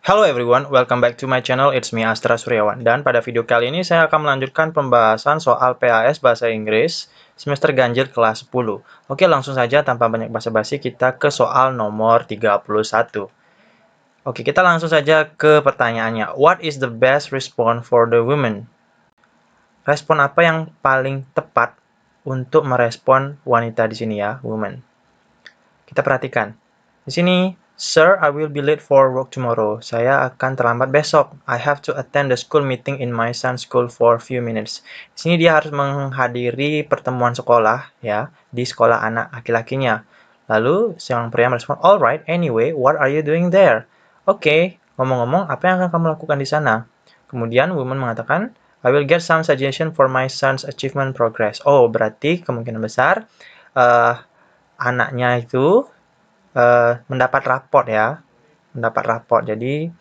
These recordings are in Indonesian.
Hello everyone, welcome back to my channel. It's me Astra Suryawan. Dan pada video kali ini saya akan melanjutkan pembahasan soal PAS Bahasa Inggris semester ganjil kelas 10. Oke, langsung saja tanpa banyak basa-basi kita ke soal nomor 31. Oke, kita langsung saja ke pertanyaannya. What is the best response for the women? Respon apa yang paling tepat untuk merespon wanita di sini ya, woman. Kita perhatikan. Di sini, Sir, I will be late for work tomorrow. Saya akan terlambat besok. I have to attend the school meeting in my son's school for a few minutes. Di sini dia harus menghadiri pertemuan sekolah ya di sekolah anak laki-lakinya. Lalu sang pria merespon, "Alright, anyway, what are you doing there?" Oke, ngomong-ngomong, apa yang akan kamu lakukan di sana? Kemudian woman mengatakan, "I will get some suggestion for my son's achievement progress." Oh, berarti kemungkinan besar uh, anaknya itu mendapat raport ya, mendapat raport. Jadi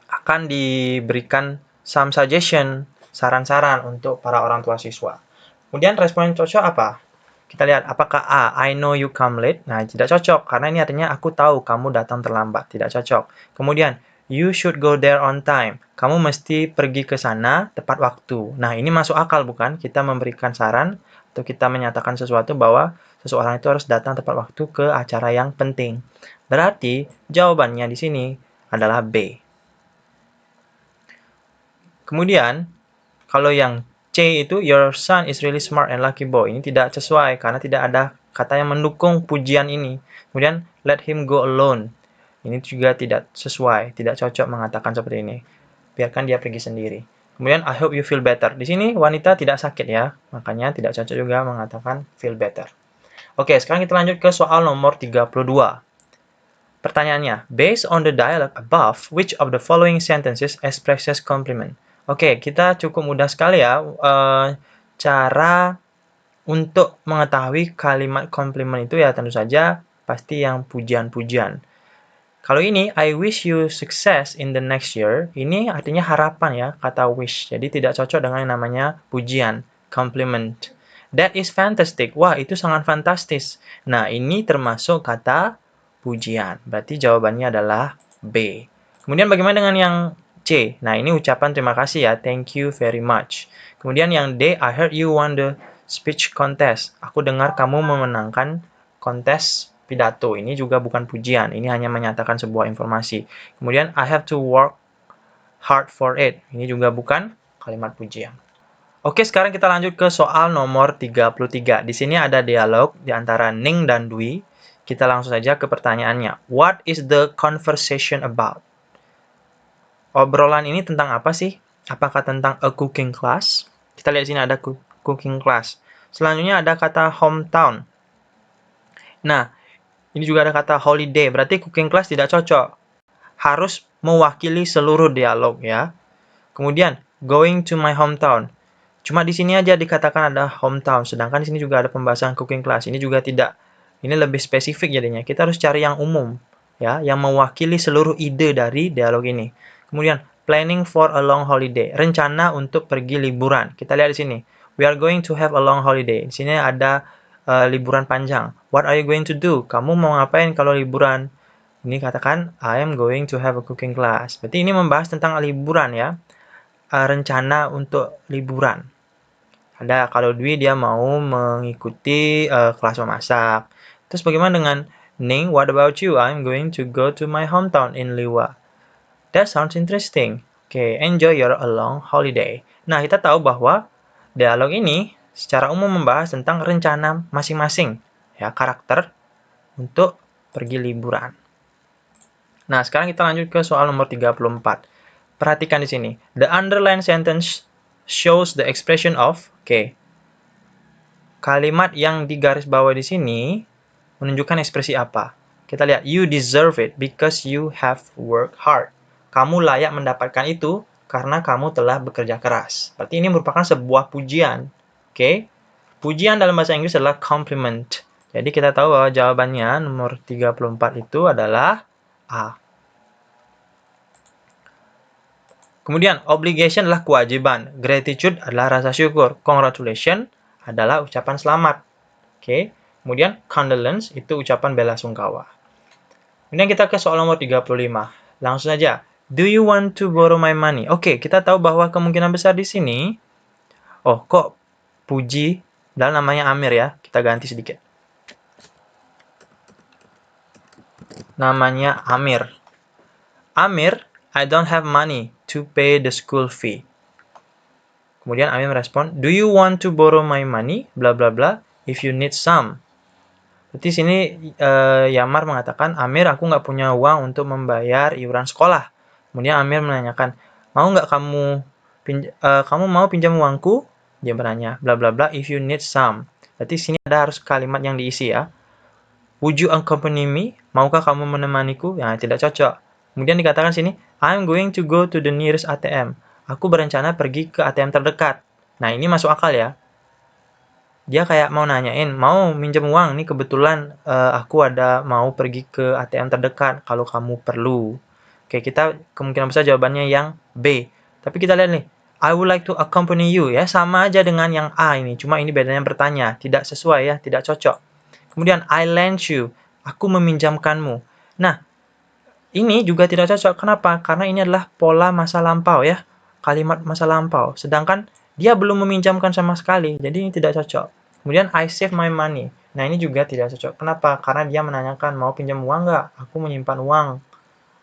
akan diberikan some suggestion, saran-saran untuk para orang tua siswa. Kemudian respon yang cocok apa? Kita lihat apakah A, I know you come late. Nah, tidak cocok karena ini artinya aku tahu kamu datang terlambat. Tidak cocok. Kemudian you should go there on time. Kamu mesti pergi ke sana tepat waktu. Nah, ini masuk akal bukan? Kita memberikan saran atau kita menyatakan sesuatu bahwa seseorang itu harus datang tepat waktu ke acara yang penting. Berarti jawabannya di sini adalah B. Kemudian kalau yang C itu your son is really smart and lucky boy. Ini tidak sesuai karena tidak ada kata yang mendukung pujian ini. Kemudian let him go alone. Ini juga tidak sesuai, tidak cocok mengatakan seperti ini. Biarkan dia pergi sendiri. Kemudian I hope you feel better. Di sini wanita tidak sakit ya, makanya tidak cocok juga mengatakan feel better. Oke, sekarang kita lanjut ke soal nomor 32. Pertanyaannya, based on the dialogue above, which of the following sentences expresses compliment? Oke, kita cukup mudah sekali ya cara untuk mengetahui kalimat compliment itu ya tentu saja pasti yang pujian-pujian. Kalau ini, I wish you success in the next year, ini artinya harapan ya, kata wish. Jadi tidak cocok dengan yang namanya pujian, compliment. That is fantastic. Wah, itu sangat fantastis. Nah, ini termasuk kata pujian. Berarti jawabannya adalah B. Kemudian bagaimana dengan yang C? Nah, ini ucapan terima kasih ya, thank you very much. Kemudian yang D, I heard you won the speech contest. Aku dengar kamu memenangkan kontes pidato. Ini juga bukan pujian, ini hanya menyatakan sebuah informasi. Kemudian I have to work hard for it. Ini juga bukan kalimat pujian. Oke, sekarang kita lanjut ke soal nomor 33. Di sini ada dialog di antara Ning dan Dwi. Kita langsung saja ke pertanyaannya. What is the conversation about? Obrolan ini tentang apa sih? Apakah tentang a cooking class? Kita lihat sini ada cooking class. Selanjutnya ada kata hometown. Nah, ini juga ada kata holiday, berarti cooking class tidak cocok. Harus mewakili seluruh dialog ya. Kemudian, going to my hometown. Cuma di sini aja dikatakan ada hometown, sedangkan di sini juga ada pembahasan cooking class. Ini juga tidak. Ini lebih spesifik jadinya. Kita harus cari yang umum ya, yang mewakili seluruh ide dari dialog ini. Kemudian, planning for a long holiday. Rencana untuk pergi liburan. Kita lihat di sini. We are going to have a long holiday. Di sini ada liburan panjang. What are you going to do? Kamu mau ngapain kalau liburan? Ini katakan, I am going to have a cooking class. Berarti ini membahas tentang liburan ya. Rencana untuk liburan. Ada kalau Dwi dia mau mengikuti kelas memasak. Terus bagaimana dengan Ning? What about you? I'm going to go to my hometown in Liwa. That sounds interesting. Okay, enjoy your long holiday. Nah, kita tahu bahwa dialog ini secara umum membahas tentang rencana masing-masing ya, karakter untuk pergi liburan. Nah, sekarang kita lanjut ke soal nomor 34. Perhatikan di sini. The underlined sentence shows the expression of. Oke. Kalimat yang digaris bawah di sini menunjukkan ekspresi apa? Kita lihat, you deserve it because you have worked hard. Kamu layak mendapatkan itu karena kamu telah bekerja keras. Berarti ini merupakan sebuah pujian. Oke. Pujian dalam bahasa Inggris adalah compliment. Jadi kita tahu bahwa jawabannya nomor 34 itu adalah A. Kemudian, obligation adalah kewajiban. Gratitude adalah rasa syukur. Congratulations adalah ucapan selamat. Oke. Kemudian, condolence itu ucapan bela sungkawa. Kemudian kita ke soal nomor 35. Langsung saja. Do you want to borrow my money? Oke, kita tahu bahwa kemungkinan besar di sini. Oh, kok Puji dan namanya Amir ya? Kita ganti sedikit. Namanya Amir. Amir, I don't have money to pay the school fee. Kemudian Amir merespon, do you want to borrow my money? Bla bla bla. If you need some. Berarti sini Yamar mengatakan, Amir, aku nggak punya uang untuk membayar iuran sekolah. Kemudian Amir menanyakan, mau nggak kamu mau pinjam uangku? Dia bertanya, bla bla bla, if you need some. Berarti sini ada harus kalimat yang diisi ya. Would you accompany me? Maukah kamu menemaniku? Ya, tidak cocok. Kemudian dikatakan sini, I'm going to go to the nearest ATM. Aku berencana pergi ke ATM terdekat. Nah, ini masuk akal ya. Dia kayak mau nanyain, mau minjem uang nih kebetulan aku mau pergi ke ATM terdekat kalau kamu perlu. Oke, kita kemungkinan besar jawabannya yang B. Tapi kita lihat nih, I would like to accompany you ya, sama aja dengan yang A ini, cuma ini bedanya bertanya, tidak sesuai ya, tidak cocok. Kemudian I lend you, aku meminjamkanmu. Nah, ini juga tidak cocok. Kenapa? Karena ini adalah pola masa lampau ya, kalimat masa lampau. Sedangkan dia belum meminjamkan sama sekali, jadi ini tidak cocok. Kemudian I save my money. Nah, ini juga tidak cocok. Kenapa? Karena dia menanyakan, mau pinjam uang nggak? Aku menyimpan uang.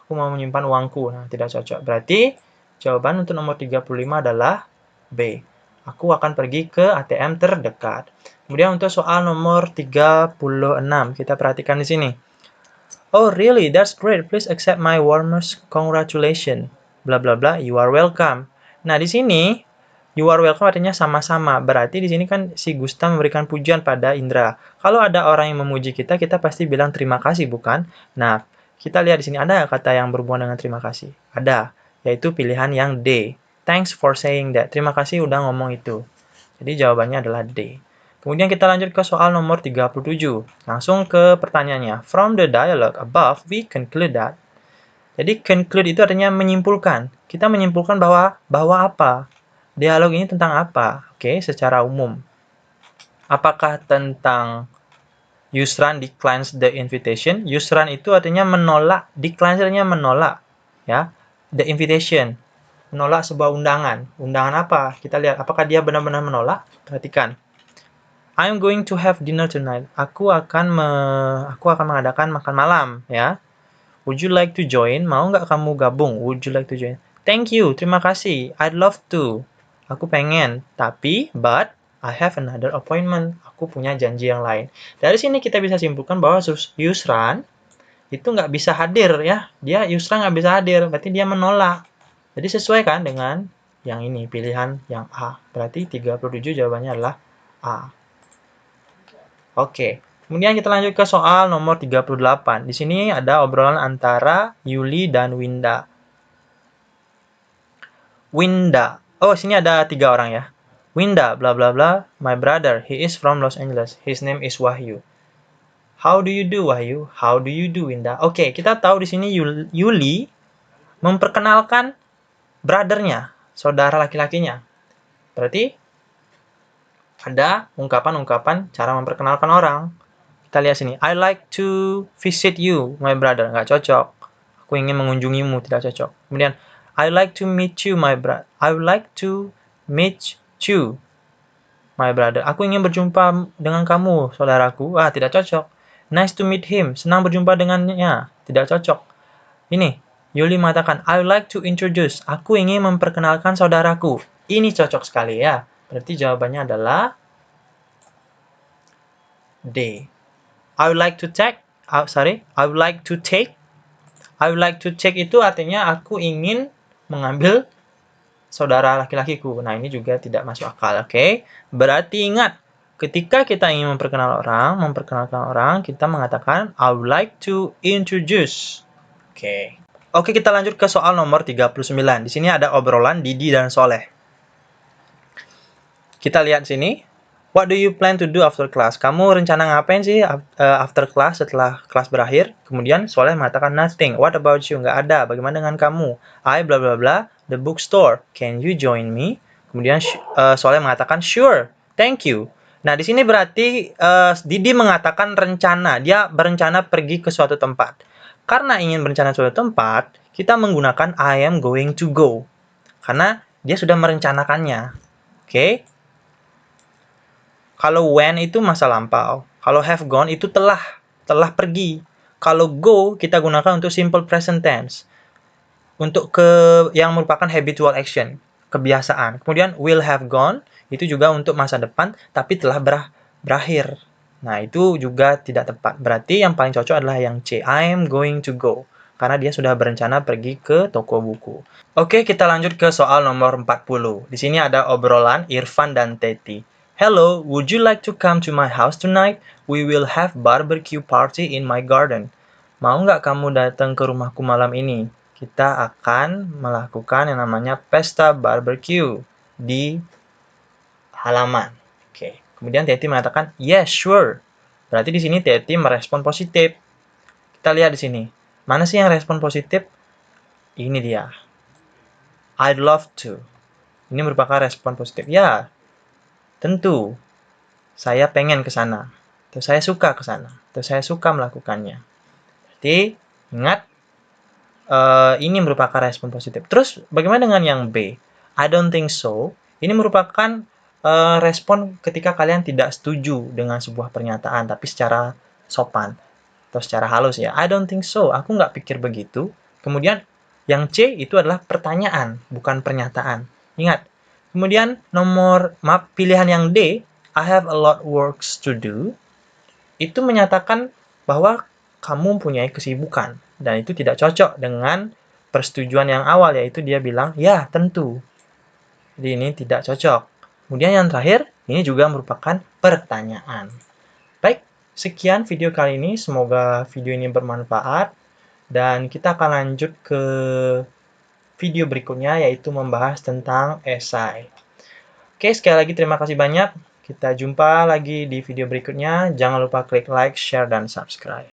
Aku mau menyimpan uangku. Nah, tidak cocok. Berarti jawaban untuk nomor 35 adalah B. Aku akan pergi ke ATM terdekat. Kemudian untuk soal nomor 36, kita perhatikan di sini. Oh, really? That's great. Please accept my warmest congratulations. Bla bla bla. You are welcome. Nah, di sini you are welcome artinya sama-sama. Berarti di sini kan si Gusta memberikan pujian pada Indra. Kalau ada orang yang memuji kita, kita pasti bilang terima kasih, bukan? Nah, kita lihat di sini ada kata yang berhubungan dengan terima kasih. Ada, yaitu pilihan yang D. Thanks for saying that. Terima kasih udah ngomong itu. Jadi jawabannya adalah D. Kemudian kita lanjut ke soal nomor 37. Langsung ke pertanyaannya. From the dialogue above, we conclude that. Jadi conclude itu artinya menyimpulkan. Kita menyimpulkan bahwa apa? Dialog ini tentang apa? Oke, secara umum. Apakah tentang Yusran declines the invitation? Yusran itu artinya menolak, declines artinya menolak, ya. The invitation, menolak sebuah undangan. Undangan apa? Kita lihat apakah dia benar-benar menolak. Perhatikan. I'm going to have dinner tonight. Aku akan mengadakan makan malam, ya. Would you like to join? Mau nggak kamu gabung? Would you like to join? Thank you, terima kasih. I'd love to. Aku pengen, tapi but I have another appointment. Aku punya janji yang lain. Dari sini kita bisa simpulkan bahwa Yusran itu nggak bisa hadir ya. Yusran nggak bisa hadir, berarti dia menolak. Jadi sesuai kan dengan yang ini, pilihan yang A. Berarti 37 jawabannya adalah A. Oke, kemudian kita lanjut ke soal nomor 38. Di sini ada obrolan antara Yuli dan Winda. Winda. Oh, sini ada 3 orang ya. Winda, bla bla bla, my brother, he is from Los Angeles. His name is Wahyu. How do you do, Wahyu? How do you do, Winda? Oke, kita tahu di sini Yuli memperkenalkan brothernya, saudara laki-lakinya. Berarti ada ungkapan-ungkapan cara memperkenalkan orang. Kita lihat sini. I like to visit you, my brother. Nggak cocok. Aku ingin mengunjungimu. Tidak cocok. Kemudian, I like to meet you, my brother. I would like to meet you, my brother. Aku ingin berjumpa dengan kamu, saudaraku. Tidak cocok. Nice to meet him. Senang berjumpa dengannya. Tidak cocok. Ini, Yuli mengatakan, I would like to introduce. Aku ingin memperkenalkan saudaraku. Ini cocok sekali ya. Berarti jawabannya adalah D. I would like to take. I would like to take. I would like to take itu artinya aku ingin mengambil saudara laki-lakiku. Nah, ini juga tidak masuk akal, oke? Berarti ingat, ketika kita ingin memperkenalkan orang, kita mengatakan I would like to introduce. Oke. Oke, kita lanjut ke soal nomor 39. Di sini ada obrolan Didi dan Soleh. Kita lihat sini. What do you plan to do after class? Kamu rencana ngapain sih after class, setelah kelas berakhir? Kemudian Soleh mengatakan nothing. What about you? Nggak ada. Bagaimana dengan kamu? I bla bla bla, the bookstore. Can you join me? Kemudian Soleh mengatakan sure. Thank you. Nah, di sini berarti Didi mengatakan rencana. Dia berencana pergi ke suatu tempat. karena ingin berencana suatu tempat, kita menggunakan I am going to go. Karena dia sudah merencanakannya. Oke? Kalau when itu masa lampau. Kalau have gone itu telah pergi. Kalau go kita gunakan untuk simple present tense. Untuk yang merupakan habitual action, kebiasaan. Kemudian will have gone itu juga untuk masa depan tapi telah berakhir. Nah, itu juga tidak tepat. Berarti yang paling cocok adalah yang C, I am going to go. Karena dia sudah berencana pergi ke toko buku. Oke, kita lanjut ke soal nomor 40. Di sini ada obrolan Irfan dan Teti. Hello, would you like to come to my house tonight? We will have barbecue party in my garden. Mau nggak kamu datang ke rumahku malam ini? Kita akan melakukan yang namanya pesta barbecue di halaman. Oke. Kemudian Teti mengatakan, yes, sure. Berarti di sini Teti merespon positif. Kita lihat di sini. Mana sih yang respon positif? Ini dia. I'd love to. Ini merupakan respon positif. Ya, tentu. Saya pengen ke sana. Atau saya suka ke sana. Atau saya suka melakukannya. Jadi, ingat, ini merupakan respon positif. Terus, bagaimana dengan yang B? I don't think so. Ini merupakan respon ketika kalian tidak setuju dengan sebuah pernyataan, tapi secara sopan atau secara halus ya. I don't think so. Aku nggak pikir begitu. Kemudian yang C itu adalah pertanyaan, bukan pernyataan. Ingat. Kemudian pilihan yang D, I have a lot works to do, itu menyatakan bahwa kamu mempunyai kesibukan. Dan itu tidak cocok dengan persetujuan yang awal, yaitu dia bilang, ya tentu. Jadi ini tidak cocok. Kemudian yang terakhir, ini juga merupakan pertanyaan. Baik, sekian video kali ini. Semoga video ini bermanfaat. Dan kita akan lanjut ke video berikutnya, yaitu membahas tentang esai. Oke, sekali lagi terima kasih banyak. Kita jumpa lagi di video berikutnya. Jangan lupa klik like, share, dan subscribe.